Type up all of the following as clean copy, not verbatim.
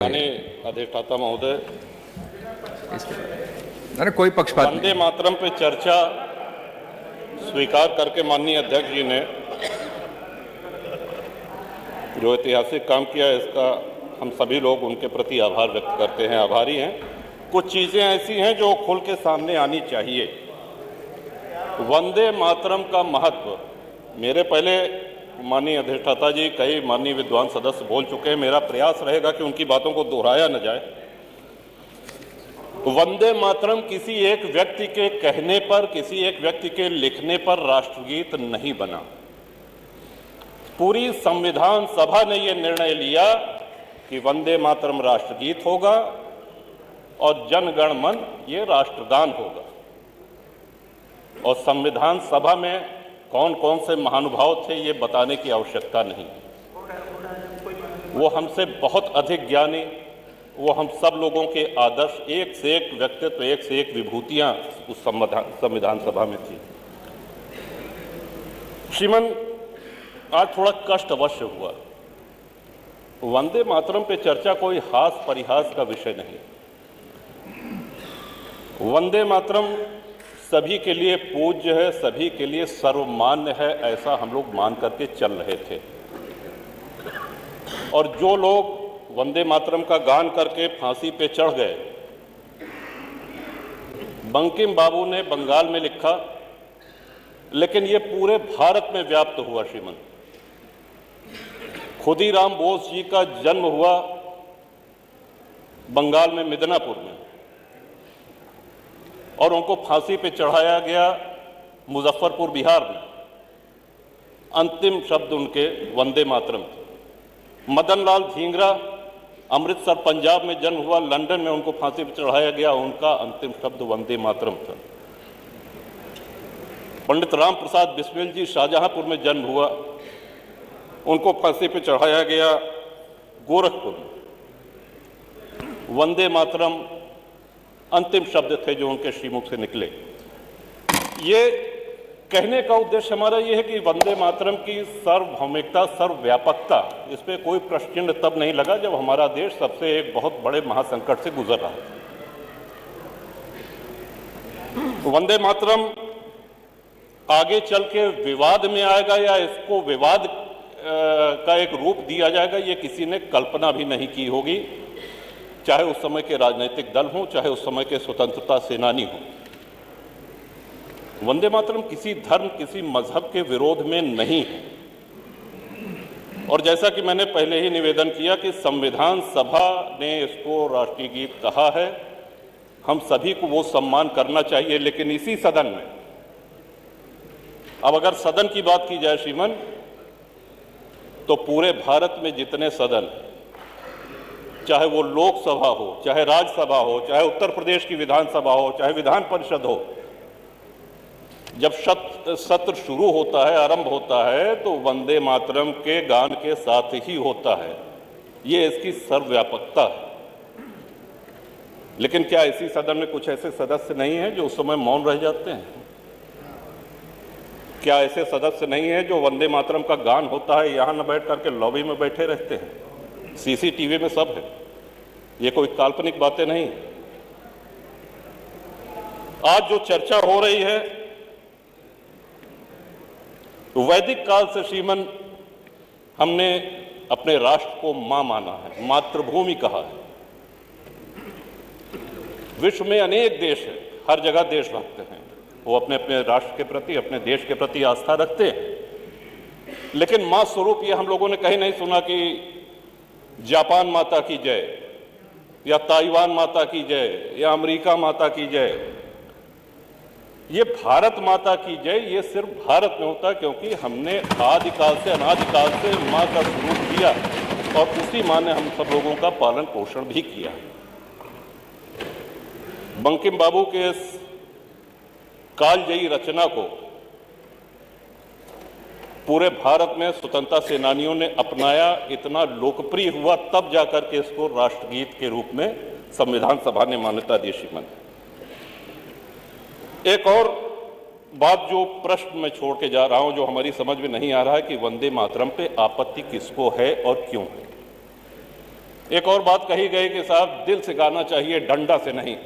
माननीय अधिष्ठाता महोदय, अरे कोई पक्षपात नहीं। वंदे मातरम पे चर्चा स्वीकार करके माननीय अध्यक्ष जी ने जो ऐतिहासिक काम किया है, इसका हम सभी लोग उनके प्रति आभार व्यक्त करते हैं, आभारी हैं। कुछ चीज़ें ऐसी हैं जो खुल के सामने आनी चाहिए। वंदे मातरम का महत्व मेरे पहले माननीय अधिष्ठाता जी, कई माननीय विद्वान सदस्य बोल चुके हैं। मेरा प्रयास रहेगा कि उनकी बातों को दोहराया न जाए। वंदे मातरम किसी एक व्यक्ति के कहने पर, किसी एक व्यक्ति के लिखने पर राष्ट्रगीत नहीं बना। पूरी संविधान सभा ने यह निर्णय लिया कि वंदे मातरम राष्ट्रगीत होगा और जन गण मन ये राष्ट्रगान होगा। और संविधान सभा में कौन कौन से महानुभाव थे ये बताने की आवश्यकता नहीं। वो हमसे बहुत अधिक ज्ञानी, वो हम सब लोगों के आदर्श, एक से एक व्यक्तित्व, एक से एक विभूतियां उस संविधान सभा में थी। श्रीमान, आज थोड़ा कष्ट अवश्य हुआ। वंदे मातरम पे चर्चा कोई हास परिहास का विषय नहीं। वंदे मातरम सभी के लिए पूज्य है, सभी के लिए सर्वमान्य है, ऐसा हम लोग मान करके चल रहे थे। और जो लोग वंदे मातरम का गान करके फांसी पे चढ़ गए, बंकिम बाबू ने बंगाल में लिखा, लेकिन ये पूरे भारत में व्याप्त हुआ। श्रीमान, खुदीराम बोस जी का जन्म हुआ बंगाल में मिदनापुर में, और उनको फांसी पे चढ़ाया गया मुजफ्फरपुर बिहार में। अंतिम शब्द उनके वंदे मातरम थे। मदन लाल धींगरा अमृतसर पंजाब में जन्म हुआ, लंदन में उनको फांसी पे चढ़ाया गया, उनका अंतिम शब्द वंदे मातरम था। पंडित राम प्रसाद बिस्मिल जी शाहजहांपुर में जन्म हुआ, उनको फांसी पे चढ़ाया गया गोरखपुर में। वंदे मातरम अंतिम शब्द थे जो उनके श्रीमुख से निकले। ये कहने का उद्देश्य हमारा ये है कि वंदे मातरम की सार्वभौमिकता, सर्वव्यापकता, इस पे कोई प्रश्न चिन्ह तब नहीं लगा जब हमारा देश सबसे एक बहुत बड़े महासंकट से गुजर रहा था। वंदे मातरम आगे चल के विवाद में आएगा या इसको विवाद का एक रूप दिया जाएगा, ये किसी ने कल्पना भी नहीं की होगी, चाहे उस समय के राजनीतिक दल हों, चाहे उस समय के स्वतंत्रता सेनानी हों। वंदे मातरम किसी धर्म, किसी मजहब के विरोध में नहीं है। और जैसा कि मैंने पहले ही निवेदन किया कि संविधान सभा ने इसको राष्ट्रीय गीत कहा है, हम सभी को वो सम्मान करना चाहिए। लेकिन इसी सदन में, अब अगर सदन की बात की जाए श्रीमान, तो पूरे भारत में जितने सदन, चाहे वो लोकसभा हो, चाहे राज्यसभा हो, चाहे उत्तर प्रदेश की विधानसभा हो, चाहे विधान परिषद हो, जब सत्र शुरू होता है, आरंभ होता है, तो वंदे मातरम के गान के साथ ही होता है। ये इसकी सर्वव्यापकता है। लेकिन क्या इसी सदन में कुछ ऐसे सदस्य नहीं हैं जो उस समय मौन रह जाते हैं? क्या ऐसे सदस्य नहीं हैं जो वंदे मातरम का गान होता है यहां न बैठ करके लॉबी में बैठे रहते हैं? सीसीटीवी में सब है, ये कोई काल्पनिक बातें नहीं। आज जो चर्चा हो रही है, वैदिक काल से श्रीमन हमने अपने राष्ट्र को मां माना है, मातृभूमि कहा है। विश्व में अनेक देश हैं, हर जगह देशभक्त हैं, वो अपने अपने राष्ट्र के प्रति, अपने देश के प्रति आस्था रखते हैं। लेकिन मां स्वरूप ये हम लोगों ने कहीं नहीं सुना कि जापान माता की जय, या ताइवान माता की जय, या अमेरिका माता की जय। ये भारत माता की जय, ये सिर्फ भारत में होता है, क्योंकि हमने आदिकाल से, अनादिकाल से मां का स्वरूप दिया और उसी मां ने हम सब लोगों का पालन पोषण भी किया। बंकिम बाबू के इस कालजयी रचना को पूरे भारत में स्वतंत्रता सेनानियों ने अपनाया, इतना लोकप्रिय हुआ, तब जाकर के इसको राष्ट्रगीत के रूप में संविधान सभा ने मान्यता दी। श्रीमान, एक और बात जो प्रश्न में छोड़ के जा रहा हूं, जो हमारी समझ में नहीं आ रहा है कि वंदे मातरम पे आपत्ति किसको है और क्यों है। एक और बात कही गई कि साहब दिल से गाना चाहिए, डंडा से नहीं।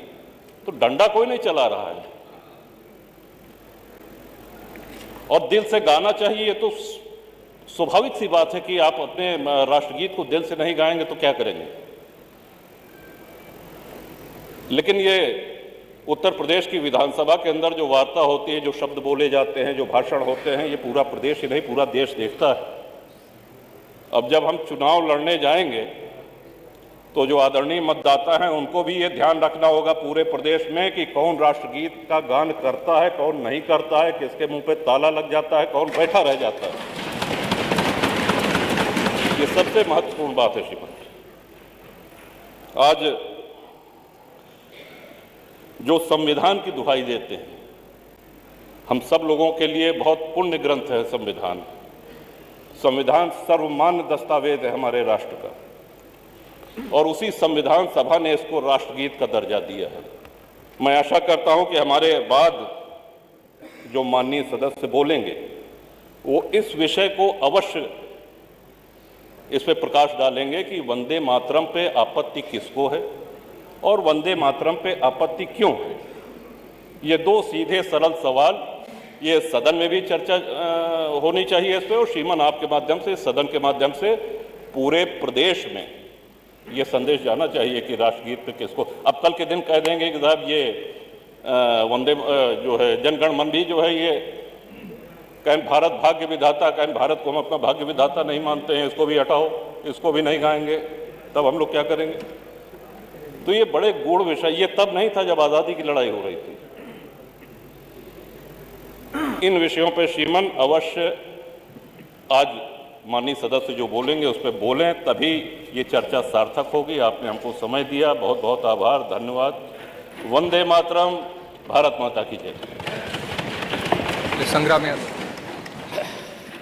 तो डंडा कोई नहीं चला रहा है, और दिल से गाना चाहिए, ये तो स्वाभाविक सी बात है कि आप अपने राष्ट्रगीत को दिल से नहीं गाएंगे तो क्या करेंगे। लेकिन ये उत्तर प्रदेश की विधानसभा के अंदर जो वार्ता होती है, जो शब्द बोले जाते हैं, जो भाषण होते हैं, ये पूरा प्रदेश ही नहीं पूरा देश देखता है। अब जब हम चुनाव लड़ने जाएंगे तो जो आदरणीय मतदाता हैं उनको भी ये ध्यान रखना होगा पूरे प्रदेश में कि कौन राष्ट्रगीत का गान करता है, कौन नहीं करता है, किसके मुंह पे ताला लग जाता है, कौन बैठा रह जाता है। ये सबसे महत्वपूर्ण बात है श्रीमान। आज जो संविधान की दुहाई देते हैं, हम सब लोगों के लिए बहुत पुण्य ग्रंथ है संविधान। संविधान सर्वमान्य दस्तावेज है हमारे राष्ट्र का, और उसी संविधान सभा ने इसको राष्ट्रगीत का दर्जा दिया है। मैं आशा करता हूं कि हमारे बाद जो माननीय सदस्य बोलेंगे वो इस विषय को अवश्य इस पे प्रकाश डालेंगे कि वंदे मातरम पे आपत्ति किसको है और वंदे मातरम पे आपत्ति क्यों है। ये दो सीधे सरल सवाल ये सदन में भी चर्चा होनी चाहिए इस पे, और श्रीमान आपके माध्यम से, सदन के माध्यम से पूरे प्रदेश में ये संदेश जाना चाहिए कि राष्ट्रगीत पे किसको। अब कल के दिन कह देंगे कि साहब ये वंदे जो है जनगण मन भी जो है ये कहीं भारत भाग्य विधाता, कहीं भारत को हम अपना भाग्य विधाता नहीं मानते हैं, इसको भी हटाओ, इसको भी नहीं गाएंगे, तब हम लोग क्या करेंगे। तो ये बड़े गूढ़ विषय, ये तब नहीं था जब आज़ादी की लड़ाई हो रही थी। इन विषयों पे श्रीमान अवश्य आज माननीय सदस्य जो बोलेंगे उस पर बोलें, तभी ये चर्चा सार्थक होगी। आपने हमको समय दिया, बहुत बहुत आभार, धन्यवाद। वंदे मातरम, भारत माता की जय। संग्राम यादव।